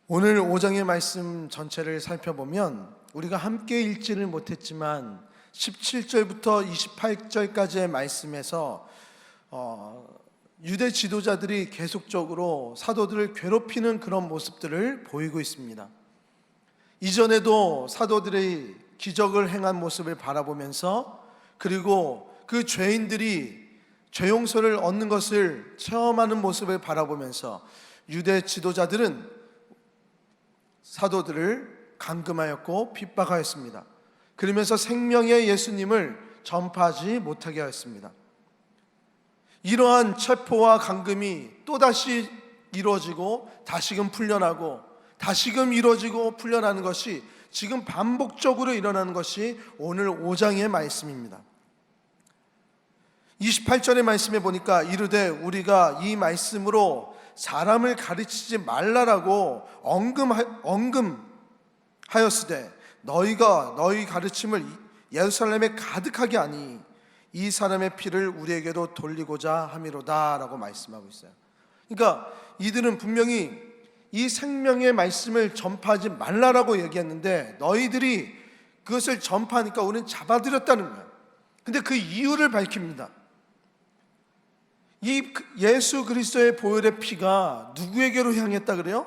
오늘 5장의 말씀 전체를 살펴보면 우리가 함께 읽지를 못했지만 17절부터 28절까지의 말씀에서 유대 지도자들이 계속적으로 사도들을 괴롭히는 그런 모습들을 보이고 있습니다. 이전에도 사도들의 기적을 행한 모습을 바라보면서, 그리고 그 죄인들이 죄 용서를 얻는 것을 체험하는 모습을 바라보면서 유대 지도자들은 사도들을 감금하였고 핍박하였습니다. 그러면서 생명의 예수님을 전파하지 못하게 하였습니다. 이러한 체포와 감금이 또다시 이루어지고 다시금 풀려나고 다시금 이루어지고 풀려나는 것이 지금 반복적으로 일어나는 것이 오늘 5장의 말씀입니다. 28절의 말씀에 보니까 이르되 우리가 이 말씀으로 사람을 가르치지 말라라고 언금하였으되 너희가 너희 가르침을 예루살렘에 가득하게 하니 이 사람의 피를 우리에게도 돌리고자 함이로다 라고 말씀하고 있어요. 그러니까 이들은 분명히 이 생명의 말씀을 전파하지 말라라고 얘기했는데 너희들이 그것을 전파하니까 우리는 잡아들였다는 거예요. 근데 그 이유를 밝힙니다. 이 예수 그리스도의 보혈의 피가 누구에게로 향했다 그래요?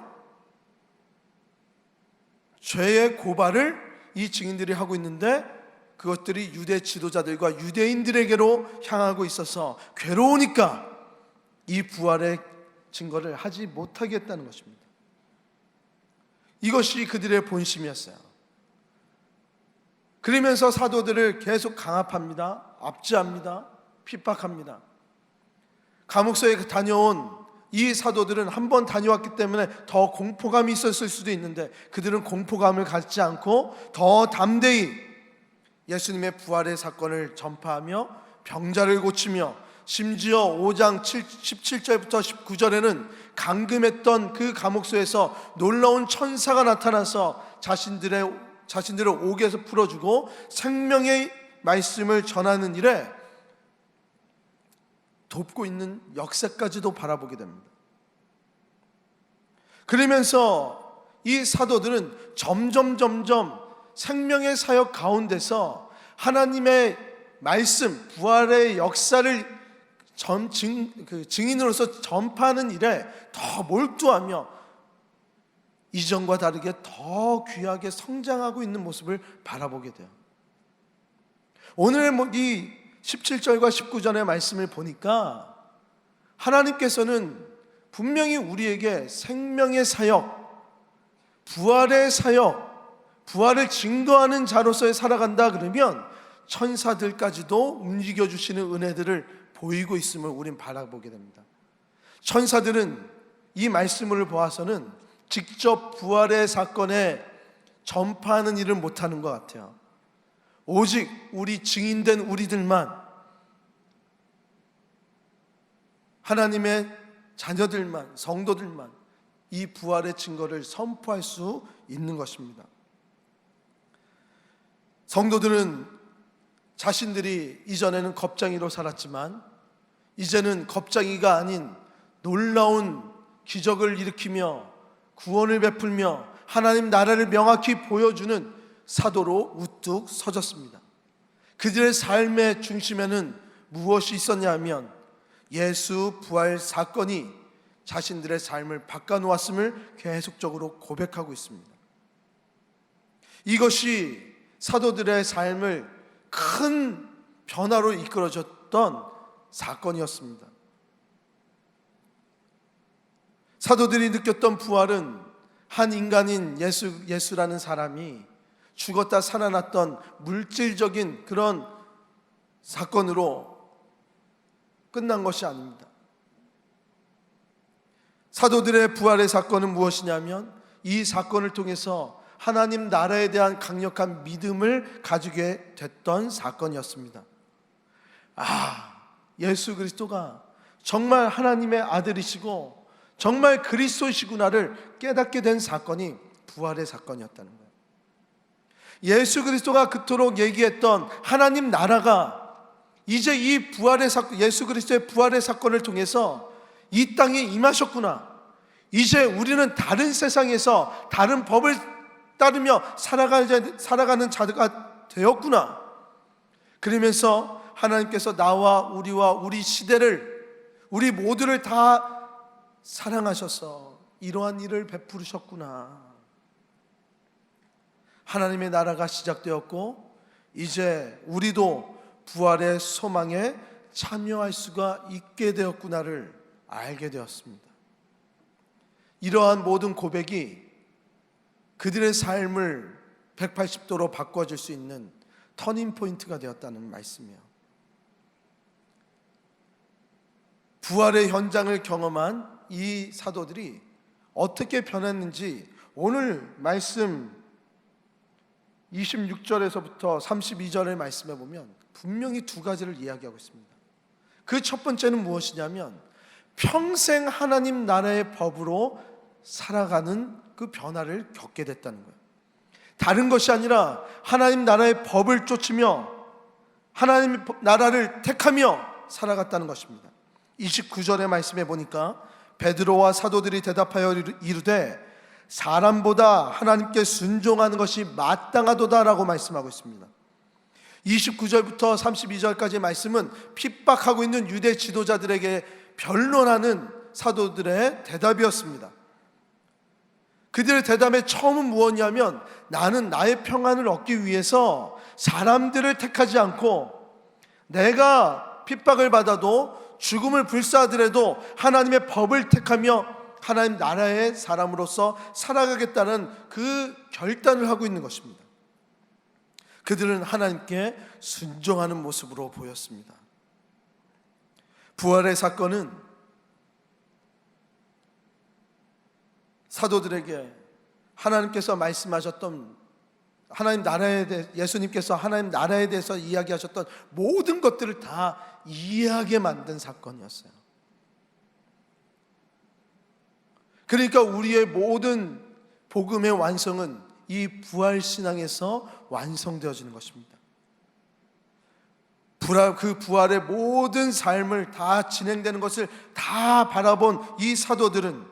죄의 고발을 이 증인들이 하고 있는데 그것들이 유대 지도자들과 유대인들에게로 향하고 있어서 괴로우니까 이 부활의 증거를 하지 못하게 했다는 것입니다. 이것이 그들의 본심이었어요. 그러면서 사도들을 계속 강압합니다. 압제합니다. 핍박합니다. 감옥소에 다녀온 이 사도들은 한 번 다녀왔기 때문에 더 공포감이 있었을 수도 있는데 그들은 공포감을 갖지 않고 더 담대히 예수님의 부활의 사건을 전파하며 병자를 고치며, 심지어 5장 17절부터 19절에는 감금했던 그 감옥소에서 놀라운 천사가 나타나서 자신들을 옥에서 풀어주고 생명의 말씀을 전하는 일에 돕고 있는 역사까지도 바라보게 됩니다. 그러면서 이 사도들은 점점 생명의 사역 가운데서 하나님의 말씀, 부활의 역사를 증인으로서 전파하는 일에 더 몰두하며 이전과 다르게 더 귀하게 성장하고 있는 모습을 바라보게 돼요. 오늘 이 17절과 19절의 말씀을 보니까 하나님께서는 분명히 우리에게 생명의 사역, 부활의 사역, 부활을 증거하는 자로서의 살아간다 그러면 천사들까지도 움직여주시는 은혜들을 보이고 있음을 우린 바라보게 됩니다. 천사들은 이 말씀을 보아서는 직접 부활의 사건에 전파하는 일을 못하는 것 같아요. 오직 우리 증인된 우리들만, 하나님의 자녀들만, 성도들만 이 부활의 증거를 선포할 수 있는 것입니다. 성도들은 자신들이 이전에는 겁쟁이로 살았지만 이제는 겁쟁이가 아닌 놀라운 기적을 일으키며 구원을 베풀며 하나님 나라를 명확히 보여주는 사도로 우뚝 서졌습니다. 그들의 삶의 중심에는 무엇이 있었냐 하면 예수 부활 사건이 자신들의 삶을 바꿔놓았음을 계속적으로 고백하고 있습니다. 이것이 사도들의 삶을 큰 변화로 이끌어줬던 사건이었습니다. 사도들이 느꼈던 부활은 한 인간인 예수라는 사람이 죽었다 살아났던 물질적인 그런 사건으로 끝난 것이 아닙니다. 사도들의 부활의 사건은 무엇이냐면 이 사건을 통해서 하나님 나라에 대한 강력한 믿음을 가지게 됐던 사건이었습니다. 예수 그리스도가 정말 하나님의 아들이시고 정말 그리스도시구나를 깨닫게 된 사건이 부활의 사건이었다는 거예요. 예수 그리스도가 그토록 얘기했던 하나님 나라가 이제 이 부활의 사건, 예수 그리스도의 부활의 사건을 통해서 이 땅에 임하셨구나, 이제 우리는 다른 세상에서 다른 법을 따르며 살아가는 자가 되었구나. 그러면서 하나님께서 나와 우리와 우리 시대를, 우리 모두를 다 사랑하셔서 이러한 일을 베푸셨구나. 하나님의 나라가 시작되었고 이제 우리도 부활의 소망에 참여할 수가 있게 되었구나를 알게 되었습니다. 이러한 모든 고백이 그들의 삶을 180도로 바꿔줄 수 있는 터닝 포인트가 되었다는 말씀이에요. 부활의 현장을 경험한 이 사도들이 어떻게 변했는지 오늘 말씀 26절에서부터 32절의 말씀에 보면 분명히 두 가지를 이야기하고 있습니다. 그 첫 번째는 무엇이냐면 평생 하나님 나라의 법으로 살아가는 그 변화를 겪게 됐다는 거예요. 다른 것이 아니라 하나님 나라의 법을 쫓으며 하나님 나라를 택하며 살아갔다는 것입니다. 29절의 말씀에 보니까 베드로와 사도들이 대답하여 이르되 사람보다 하나님께 순종하는 것이 마땅하도다라고 말씀하고 있습니다. 29절부터 32절까지의 말씀은 핍박하고 있는 유대 지도자들에게 변론하는 사도들의 대답이었습니다. 그들의 대답의 처음은 무엇이냐면 나는 나의 평안을 얻기 위해서 사람들을 택하지 않고 내가 핍박을 받아도 죽음을 불사하더라도 하나님의 법을 택하며 하나님 나라의 사람으로서 살아가겠다는 그 결단을 하고 있는 것입니다. 그들은 하나님께 순종하는 모습으로 보였습니다. 부활의 사건은 사도들에게 하나님께서 말씀하셨던 하나님 나라에 대해 예수님께서 하나님 나라에 대해서 이야기하셨던 모든 것들을 다 이해하게 만든 사건이었어요. 그러니까 우리의 모든 복음의 완성은 이 부활 신앙에서 완성되어지는 것입니다. 그 부활의 모든 삶을 다 진행되는 것을 다 바라본 이 사도들은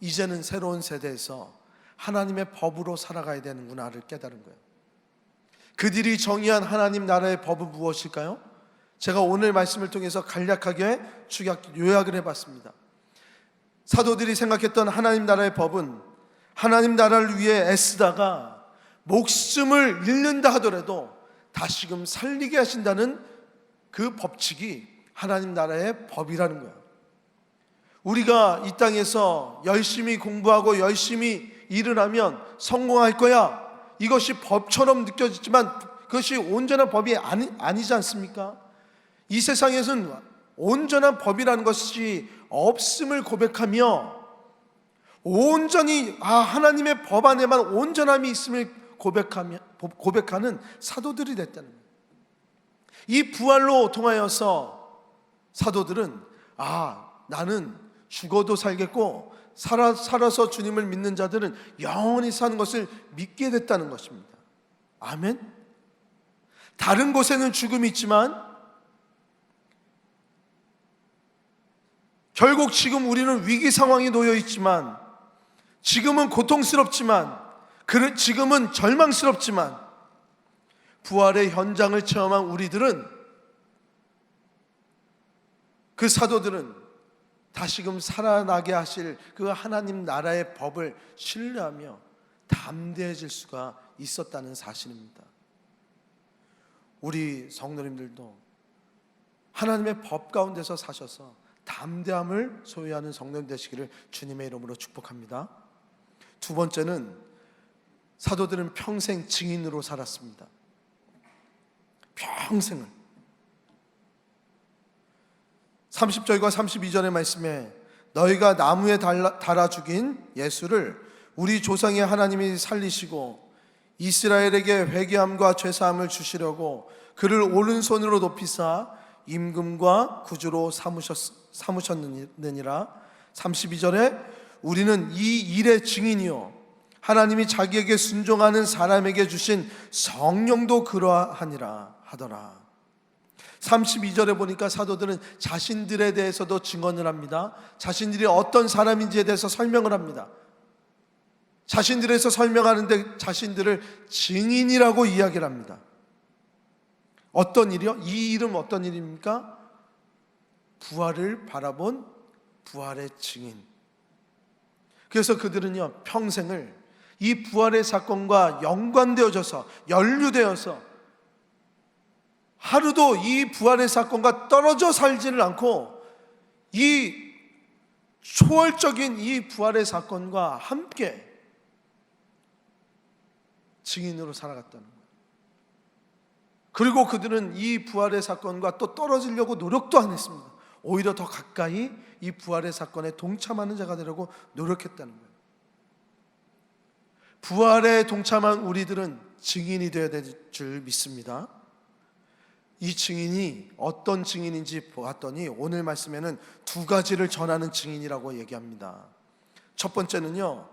이제는 새로운 세대에서 하나님의 법으로 살아가야 되는구나를 깨달은 거예요. 그들이 정의한 하나님 나라의 법은 무엇일까요? 제가 오늘 말씀을 통해서 간략하게 요약을 해봤습니다. 사도들이 생각했던 하나님 나라의 법은 하나님 나라를 위해 애쓰다가 목숨을 잃는다 하더라도 다시금 살리게 하신다는 그 법칙이 하나님 나라의 법이라는 거예요. 우리가 이 땅에서 열심히 공부하고 열심히 일을 하면 성공할 거야, 이것이 법처럼 느껴지지만 그것이 온전한 법이 아니지 않습니까? 이 세상에서는 온전한 법이라는 것이 없음을 고백하며 온전히 하나님의 법 안에만 온전함이 있음을 고백하는 사도들이 됐다는 거예요. 이 부활로 통하여서 사도들은 나는 죽어도 살겠고 살아서 주님을 믿는 자들은 영원히 사는 것을 믿게 됐다는 것입니다. 아멘. 다른 곳에는 죽음이 있지만 결국 지금 우리는 위기 상황에 놓여 있지만, 지금은 고통스럽지만, 지금은 절망스럽지만 부활의 현장을 체험한 우리들은, 그 사도들은 다시금 살아나게 하실 그 하나님 나라의 법을 신뢰하며 담대해질 수가 있었다는 사실입니다. 우리 성도님들도 하나님의 법 가운데서 사셔서 담대함을 소유하는 성도님 되시기를 주님의 이름으로 축복합니다. 두 번째는 사도들은 평생 증인으로 살았습니다. 평생을. 30절과 32절의 말씀에 너희가 나무에 달아 죽인 예수를 우리 조상의 하나님이 살리시고 이스라엘에게 회개함과 죄사함을 주시려고 그를 오른손으로 높이사 임금과 구주로 삼으셨느니라. 32절에 우리는 이 일의 증인이요 하나님이 자기에게 순종하는 사람에게 주신 성령도 그러하니라 하더라. 32절에 보니까 사도들은 자신들에 대해서도 증언을 합니다. 자신들이 어떤 사람인지에 대해서 설명을 합니다. 자신들에서 설명하는데 자신들을 증인이라고 이야기를 합니다. 어떤 일이요? 이 일은 어떤 일입니까? 부활을 바라본 부활의 증인. 그래서 그들은요, 평생을 이 부활의 사건과 연관되어져서, 연루되어서 하루도 이 부활의 사건과 떨어져 살지를 않고 이 초월적인 이 부활의 사건과 함께 증인으로 살아갔다는 거예요. 그리고 그들은 이 부활의 사건과 또 떨어지려고 노력도 안 했습니다. 오히려 더 가까이 이 부활의 사건에 동참하는 자가 되려고 노력했다는 거예요. 부활에 동참한 우리들은 증인이 되어야 될 줄 믿습니다. 이 증인이 어떤 증인인지 보았더니 오늘 말씀에는 두 가지를 전하는 증인이라고 얘기합니다. 첫 번째는요,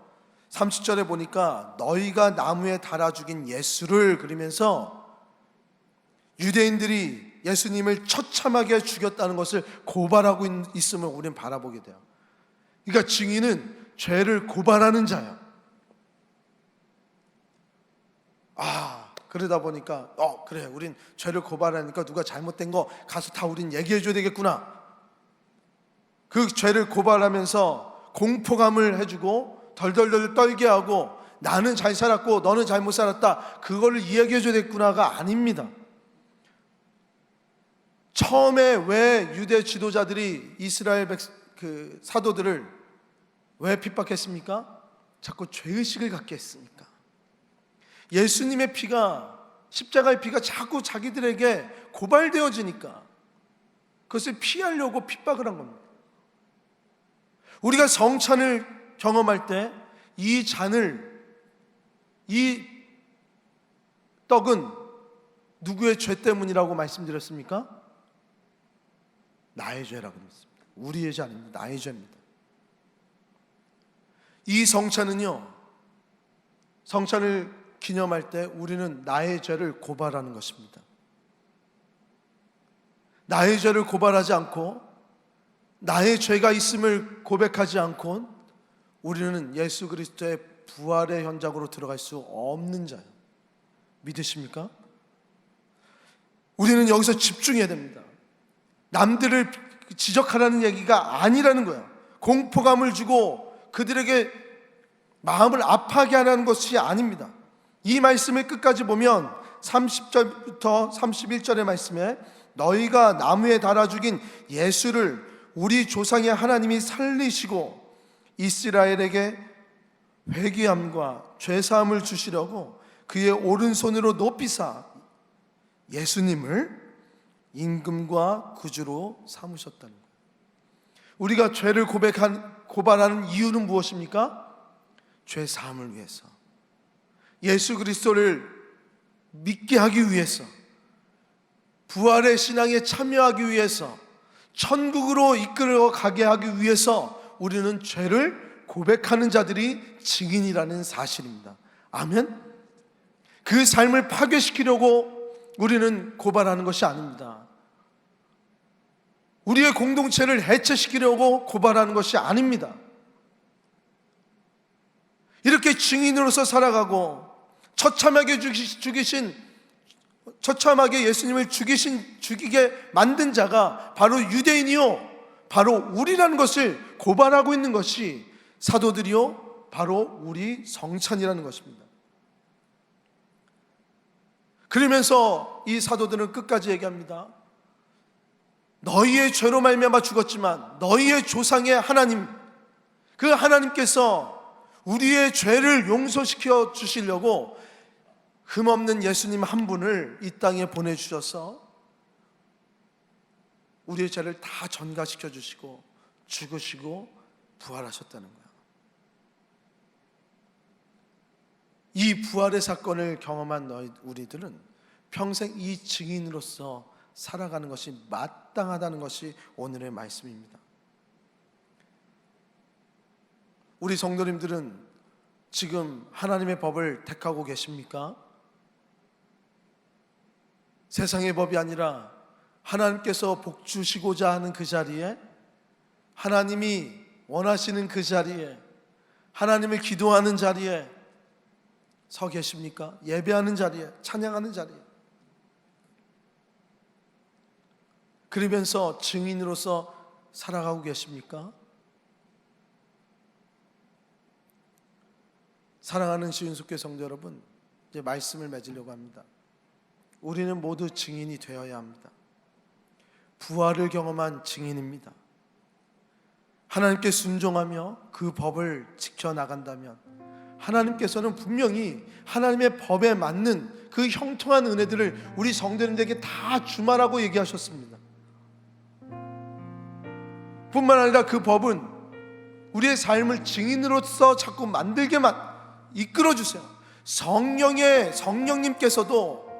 30절에 보니까 너희가 나무에 달아 죽인 예수를 그리면서 유대인들이 예수님을 처참하게 죽였다는 것을 고발하고 있음을 우리는 바라보게 돼요. 그러니까 증인은 죄를 고발하는 자예요. 그러다 보니까 그래, 우린 죄를 고발하니까 누가 잘못된 거 가서 다 우린 얘기해줘야 되겠구나. 그 죄를 고발하면서 공포감을 해주고 덜덜덜 떨게 하고 나는 잘 살았고 너는 잘못 살았다, 그거를 이야기해줘야 되겠구나가 아닙니다. 처음에 왜 유대 지도자들이 이스라엘 사도들을 왜 핍박했습니까? 자꾸 죄의식을 갖게 했으니까. 예수님의 피가, 십자가의 피가 자꾸 자기들에게 고발되어지니까 그것을 피하려고 핍박을 한 겁니다. 우리가 성찬을 경험할 때 이 잔을, 이 떡은 누구의 죄 때문이라고 말씀드렸습니까? 나의 죄라고 했습니다. 우리의 죄 아닙니다. 나의 죄입니다. 이 성찬은요, 성찬을 기념할 때 우리는 나의 죄를 고발하는 것입니다. 나의 죄를 고발하지 않고 나의 죄가 있음을 고백하지 않고 우리는 예수 그리스도의 부활의 현장으로 들어갈 수 없는 자예요. 믿으십니까? 우리는 여기서 집중해야 됩니다. 남들을 지적하라는 얘기가 아니라는 거예요. 공포감을 주고 그들에게 마음을 아파하게 하는 것이 아닙니다. 이 말씀을 끝까지 보면 30절부터 31절의 말씀에 너희가 나무에 달아 죽인 예수를 우리 조상의 하나님이 살리시고 이스라엘에게 회개함과 죄사함을 주시려고 그의 오른손으로 높이사 예수님을 임금과 구주로 삼으셨다는 거예요. 우리가 죄를 고발하는 이유는 무엇입니까? 죄사함을 위해서, 예수 그리스도를 믿게 하기 위해서, 부활의 신앙에 참여하기 위해서, 천국으로 이끌어 가게 하기 위해서 우리는 죄를 고백하는 자들이 증인이라는 사실입니다. 아멘? 그 삶을 파괴시키려고 우리는 고발하는 것이 아닙니다. 우리의 공동체를 해체시키려고 고발하는 것이 아닙니다. 이렇게 증인으로서 살아가고 처참하게 처참하게 예수님을 죽이게 만든 자가 바로 유대인이요, 바로 우리라는 것을 고발하고 있는 것이 사도들이요, 바로 우리 성찬이라는 것입니다. 그러면서 이 사도들은 끝까지 얘기합니다. 너희의 죄로 말미암아 죽었지만 너희의 조상의 하나님, 그 하나님께서 우리의 죄를 용서시켜 주시려고 흠없는 예수님 한 분을 이 땅에 보내주셔서 우리의 죄를 다 전가시켜 주시고 죽으시고 부활하셨다는 거예요. 이 부활의 사건을 경험한 우리들은 평생 이 증인으로서 살아가는 것이 마땅하다는 것이 오늘의 말씀입니다. 우리 성도님들은 지금 하나님의 법을 택하고 계십니까? 세상의 법이 아니라 하나님께서 복 주시고자 하는 그 자리에, 하나님이 원하시는 그 자리에, 하나님을 기도하는 자리에 서 계십니까? 예배하는 자리에, 찬양하는 자리에. 그러면서 증인으로서 살아가고 계십니까? 사랑하는 시윤숙교 성도 여러분, 이제 말씀을 맺으려고 합니다. 우리는 모두 증인이 되어야 합니다. 부활을 경험한 증인입니다. 하나님께 순종하며 그 법을 지켜나간다면 하나님께서는 분명히 하나님의 법에 맞는 그 형통한 은혜들을 우리 성도님들에게 다 주마라고 얘기하셨습니다. 뿐만 아니라 그 법은 우리의 삶을 증인으로서 자꾸 만들게만 이끌어주세요. 성령님께서도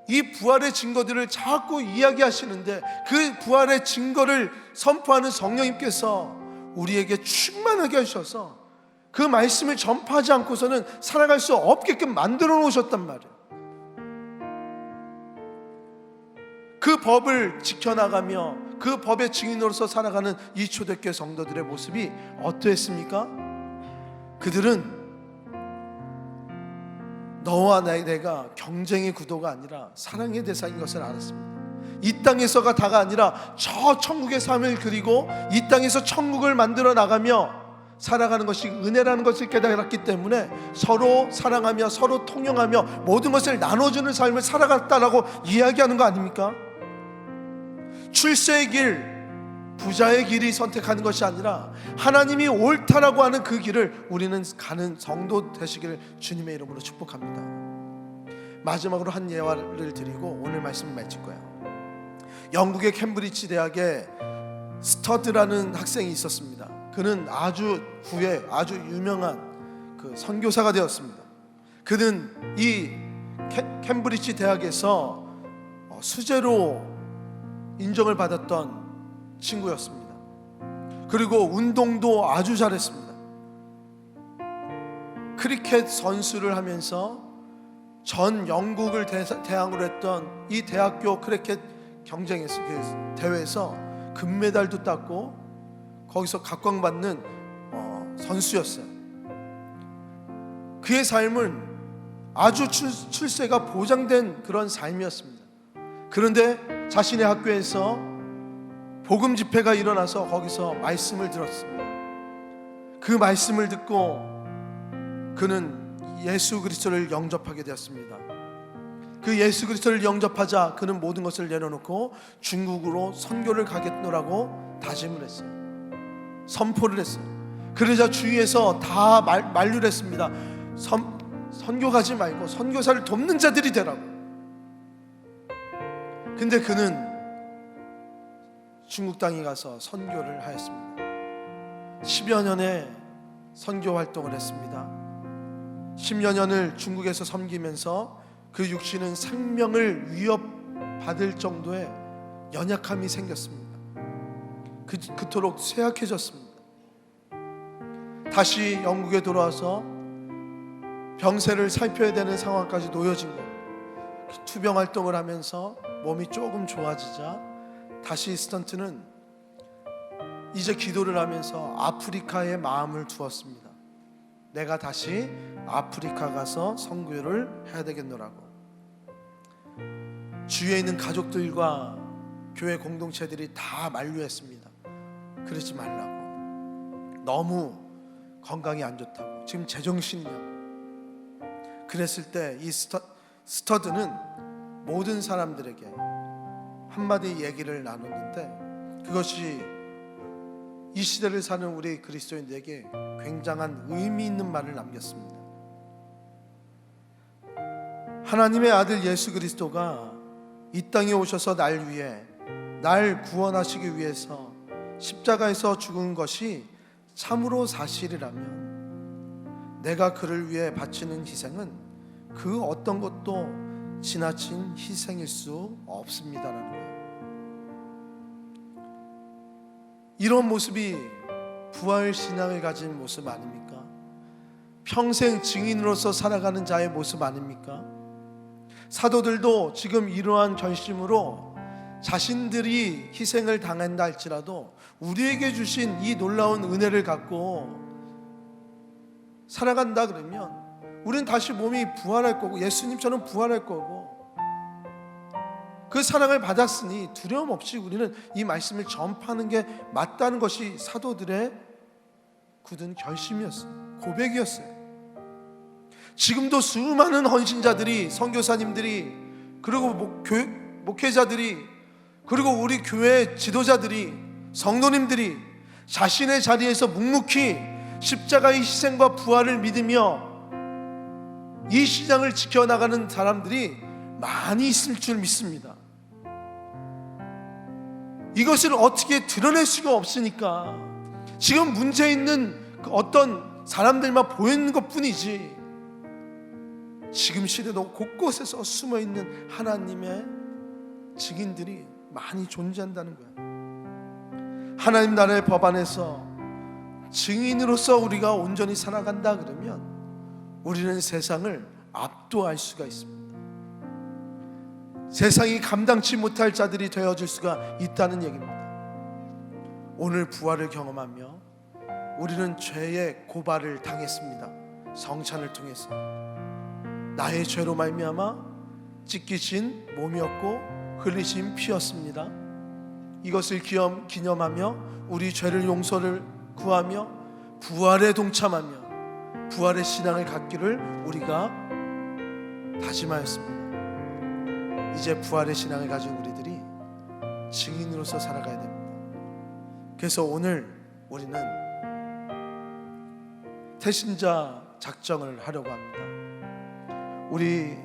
이 부활의 증거들을 자꾸 이야기하시는데, 그 부활의 증거를 선포하는 성령님께서 우리에게 충만하게 하셔서 그 말씀을 전파하지 않고서는 살아갈 수 없게끔 만들어 놓으셨단 말이에요. 그 법을 지켜나가며 그 법의 증인으로서 살아가는 이 초대교회 성도들의 모습이 어떠했습니까? 그들은 너와 내가 경쟁의 구도가 아니라 사랑의 대상인 것을 알았습니다. 이 땅에서가 다가 아니라 저 천국의 삶을 그리고 이 땅에서 천국을 만들어 나가며 살아가는 것이 은혜라는 것을 깨달았기 때문에 서로 사랑하며 서로 통용하며 모든 것을 나눠주는 삶을 살아갔다라고 이야기하는 거 아닙니까? 출세의 길, 부자의 길이 선택하는 것이 아니라 하나님이 옳다라고 하는 그 길을 우리는 가는 성도 되시기를 주님의 이름으로 축복합니다. 마지막으로 한 예화를 드리고 오늘 말씀을 마칠 거예요. 영국의 캠브리지 대학에 스터드라는 학생이 있었습니다. 그는 아주 후에 아주 유명한 그 선교사가 되었습니다. 그는 이 캠브리지 대학에서 수재로 인정을 받았던 친구였습니다. 그리고 운동도 아주 잘했습니다. 크리켓 선수를 하면서 전 영국을 대항으로 했던 이 대학교 크리켓 경쟁에서, 대회에서 금메달도 땄고 거기서 각광받는 선수였어요. 그의 삶은 아주 출세가 보장된 그런 삶이었습니다. 그런데 자신의 학교에서 복음 집회가 일어나서 거기서 말씀을 들었습니다. 그 말씀을 듣고 그는 예수 그리스도를 영접하게 되었습니다. 그 예수 그리스도를 영접하자 그는 모든 것을 내려놓고 중국으로 선교를 가겠노라고 다짐을 했어요. 선포를 했어요. 그러자 주위에서 다 만류를 했습니다. 선교 가지 말고 선교사를 돕는 자들이 되라고. 근데 그는 중국 땅에 가서 선교를 하였습니다. 10여 년의 선교 활동을 했습니다. 10여 년을 중국에서 섬기면서 그 육신은 생명을 위협받을 정도의 연약함이 생겼습니다. 그토록 쇠약해졌습니다. 다시 영국에 돌아와서 병세를 살펴야 되는 상황까지 놓여진 거예요. 투병 활동을 하면서 몸이 조금 좋아지자 다시 스턴트는 이제 기도를 하면서 아프리카에 마음을 두었습니다. 내가 다시 아프리카 가서 선교를 해야 되겠노라고. 주위에 있는 가족들과 교회 공동체들이 다 만류했습니다. 그러지 말라고. 너무 건강이 안 좋다고. 지금 제정신이냐고. 그랬을 때 이 스터드는 모든 사람들에게 한마디 얘기를 나눴는데 그것이 이 시대를 사는 우리 그리스도인들에게 굉장한 의미 있는 말을 남겼습니다. 하나님의 아들 예수 그리스도가 이 땅에 오셔서 날 위해, 날 구원하시기 위해서 십자가에서 죽은 것이 참으로 사실이라면 내가 그를 위해 바치는 희생은 그 어떤 것도 지나친 희생일 수 없습니다라는 거예요. 이런 모습이 부활 신앙을 가진 모습 아닙니까? 평생 증인으로서 살아가는 자의 모습 아닙니까? 사도들도 지금 이러한 결심으로 자신들이 희생을 당한다 할지라도 우리에게 주신 이 놀라운 은혜를 갖고 살아간다 그러면 우리는 다시 몸이 부활할 거고 예수님처럼 부활할 거고, 그 사랑을 받았으니 두려움 없이 우리는 이 말씀을 전파하는 게 맞다는 것이 사도들의 굳은 결심이었어요. 고백이었어요. 지금도 수많은 헌신자들이, 선교사님들이, 그리고 목회자들이, 그리고 우리 교회 지도자들이, 성도님들이 자신의 자리에서 묵묵히 십자가의 희생과 부활을 믿으며 이 시장을 지켜나가는 사람들이 많이 있을 줄 믿습니다. 이것을 어떻게 드러낼 수가 없으니까 지금 문제 있는 어떤 사람들만 보이는 것 뿐이지, 지금 시대도 곳곳에서 숨어있는 하나님의 증인들이 많이 존재한다는 거야. 하나님 나라의 법 안에서 증인으로서 우리가 온전히 살아간다 그러면 우리는 세상을 압도할 수가 있습니다. 세상이 감당치 못할 자들이 되어줄 수가 있다는 얘기입니다. 오늘 부활을 경험하며 우리는 죄의 고발을 당했습니다. 성찬을 통해서 나의 죄로 말미암아 찢기신 몸이었고 흘리신 피였습니다. 이것을 기념하며 우리 죄를 용서를 구하며 부활에 동참하며 부활의 신앙을 갖기를 우리가 다짐하였습니다. 이제 부활의 신앙을 가진 우리들이 증인으로서 살아가야 됩니다. 그래서 오늘 우리는 태신자 작정을 하려고 합니다. 우리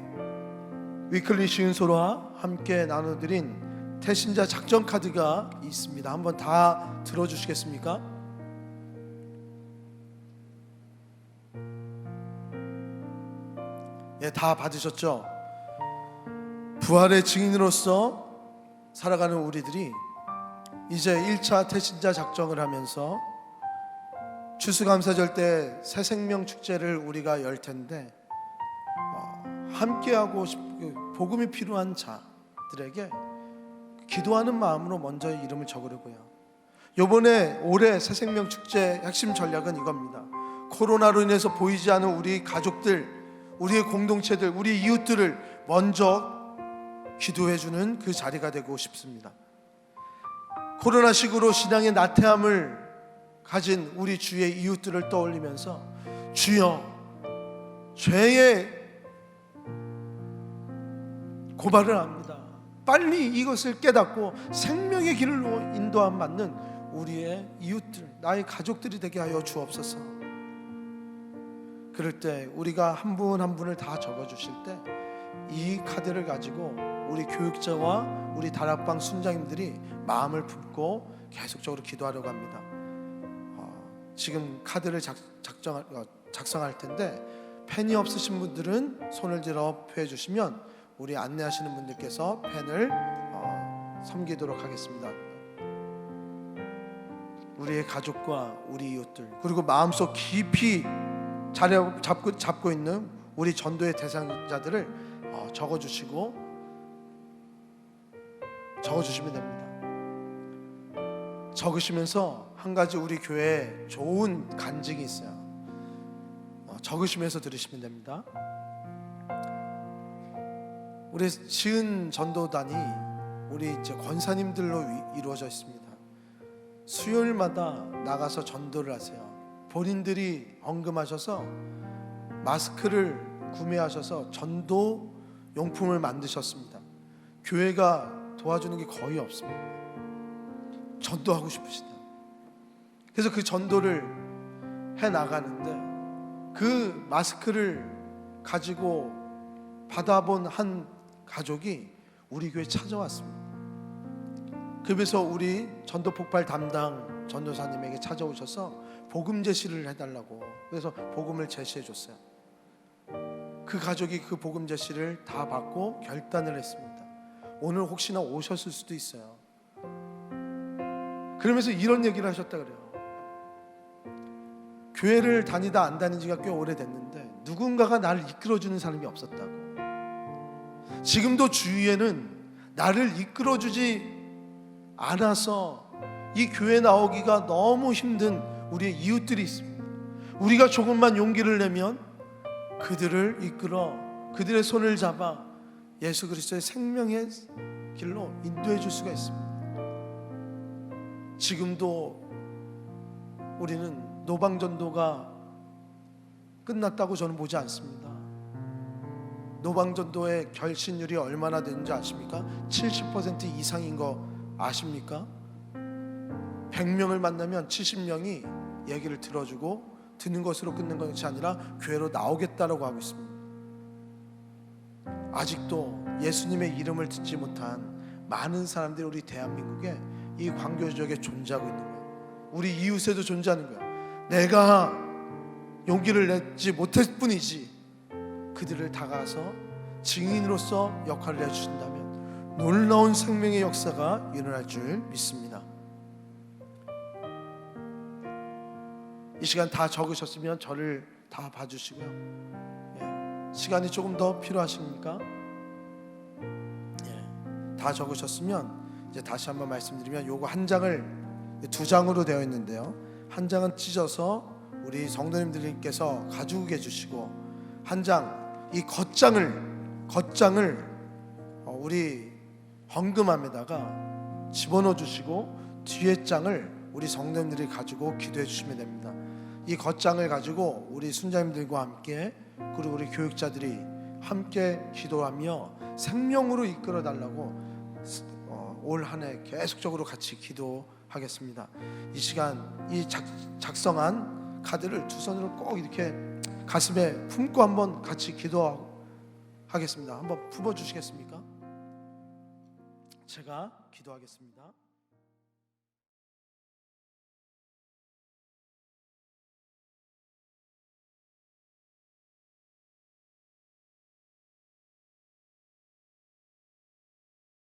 위클리 시은소로와 함께 나눠드린 태신자 작정 카드가 있습니다. 한번 다 들어주시겠습니까? 예, 다 받으셨죠? 부활의 증인으로서 살아가는 우리들이 이제 1차 태신자 작정을 하면서 추수감사절 때 새 생명 축제를 우리가 열 텐데 함께하고 복음이 필요한 자들에게 기도하는 마음으로 먼저 이름을 적으려고요. 요번에 올해 새 생명 축제 핵심 전략은 이겁니다. 코로나로 인해서 보이지 않은 우리 가족들, 우리의 공동체들, 우리 이웃들을 먼저 기도해주는 그 자리가 되고 싶습니다. 코로나식으로 신앙의 나태함을 가진 우리 주의 이웃들을 떠올리면서 주여, 죄의 고발을 합니다. 빨리 이것을 깨닫고 생명의 길로 인도함 받는 우리의 이웃들, 나의 가족들이 되게 하여 주옵소서. 그럴 때 우리가 한 분 한 분을 다 적어주실 때 이 카드를 가지고 우리 교육자와 우리 다락방 순장님들이 마음을 품고 계속적으로 기도하려고 합니다. 지금 카드를 작성할 텐데 펜이 없으신 분들은 손을 들어 펴 주시면 우리 안내하시는 분들께서 펜을 섬기도록 하겠습니다. 우리의 가족과 우리 이웃들, 그리고 마음속 깊이 자리 잡고 있는 우리 전도의 대상자들을 적어주시면 됩니다. 적으시면서 한 가지 우리 교회에 좋은 간증이 있어요. 적으시면서 들으시면 됩니다. 우리 시은 전도단이 우리 이제 권사님들로 이루어져 있습니다. 수요일마다 나가서 전도를 하세요. 본인들이 헌금하셔서 마스크를 구매하셔서 전도 용품을 만드셨습니다. 교회가 도와주는 게 거의 없습니다. 전도하고 싶으시다. 그래서 그 전도를 해 나가는데 그 마스크를 가지고 받아본 한 가족이 우리 교회에 찾아왔습니다. 그래서 우리 전도 폭발 담당 전도사님에게 찾아오셔서 복음 제시를 해달라고, 그래서 복음을 제시해 줬어요. 그 가족이 그 복음 제시를 다 받고 결단을 했습니다. 오늘 혹시나 오셨을 수도 있어요. 그러면서 이런 얘기를 하셨다 그래요. 교회를 다니다 안 다닌 지가 꽤 오래됐는데 누군가가 나를 이끌어주는 사람이 없었다고. 지금도 주위에는 나를 이끌어주지 않아서 이 교회 나오기가 너무 힘든 우리의 이웃들이 있습니다. 우리가 조금만 용기를 내면 그들을 이끌어 그들의 손을 잡아 예수 그리스도의 생명의 길로 인도해 줄 수가 있습니다. 지금도 우리는 노방전도가 끝났다고 저는 보지 않습니다. 노방전도의 결신율이 얼마나 되는지 아십니까? 70% 이상인 거 아십니까? 100명을 만나면 70명이 얘기를 들어주고 듣는 것으로 끊는 것이 아니라 교회로 나오겠다라고 하고 있습니다. 아직도 예수님의 이름을 듣지 못한 많은 사람들이 우리 대한민국에 이 광교 지역에 존재하고 있는 거예요. 우리 이웃에도 존재하는 거야. 내가 용기를 내지 못했을 뿐이지 그들을 다가가서 증인으로서 역할을 해주신다면 놀라운 생명의 역사가 일어날 줄 믿습니다. 이 시간 다 적으셨으면 저를 다 봐주시고요. 시간이 조금 더 필요하십니까? 다 적으셨으면 이제 다시 한번 말씀드리면 요거 한 장을 2장으로 되어 있는데요. 한 장은 찢어서 우리 성도님들께서 가지고 계주시고 한 장 이 겉장을 우리 헌금함에다가 집어넣어 주시고 뒤에 장을 우리 성도님들이 가지고 기도해 주시면 됩니다. 이 겉장을 가지고 우리 순자님들과 함께 그리고 우리 교육자들이 함께 기도하며 생명으로 이끌어 달라고 올 한 해 계속적으로 같이 기도하겠습니다. 이 시간 이 작성한 카드를 두 손으로 꼭 이렇게 가슴에 품고 한번 같이 기도하겠습니다. 한번 품어 주시겠습니까? 제가 기도하겠습니다.